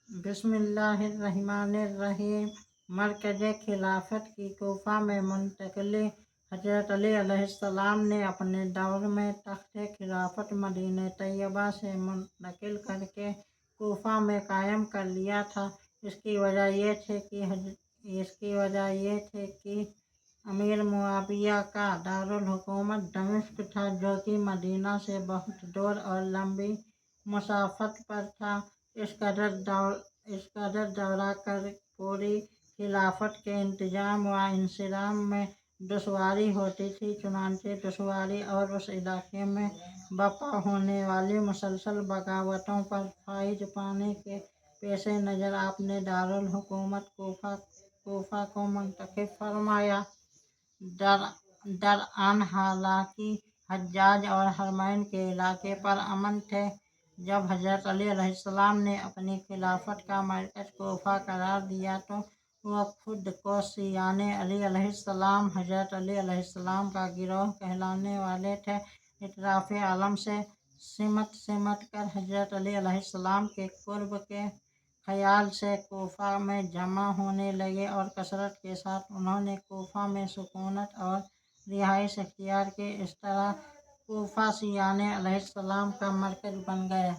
बिस्मिल्लाहिर्रहमानिर्रहीम। मरकज़ खिलाफत की कोफा में मुंतकिली। हज़रत अली अलैहिस्सलाम ने अपने दौर में तख्त खिलाफत मदीना तैयबा से मुंतकिल करके कोफा में कायम कर लिया था। इसकी वजह ये थी कि अमीर मुआविया का दारुल हुकूमत दमिश्क था, जो कि मदीना से बहुत दूर और लंबी मुसाफत पर था। इस कदर दौरा कर पूरी खिलाफत के इंतजाम व इंसिराम में दुश्वारी होती थी। चुनांचे दुश्वारी और उस इलाके में बर्पा होने वाली मुसलसल बगावतों पर फाइज पाने के पेश नज़र आपने दारुल हुकूमत कोफा को मुंतखब फरमाया। दरअन हालांकि हज्जाज और हरमैन के इलाके पर अमन थे। जब हज़रत अली अलैहिस्सलाम ने अपनी खिलाफत का मरकज़ कोफा करार दिया तो वह खुद को शियाने अली अलैहिस्सलाम, हज़रत अली अलैहिस्सलाम का गिरोह कहलाने वाले थे। इतराफ़े आलम से सिमट कर हज़रत अली अलैहिस्सलाम के कुर्ब के ख़याल से कोफा में जमा होने लगे और कसरत के साथ उन्होंने कोफा में सुकूनत और रिहाइश इख्तियार की। इस तरह कोफा शियाने अलैहिस्सलाम का मरकज़ बन गया।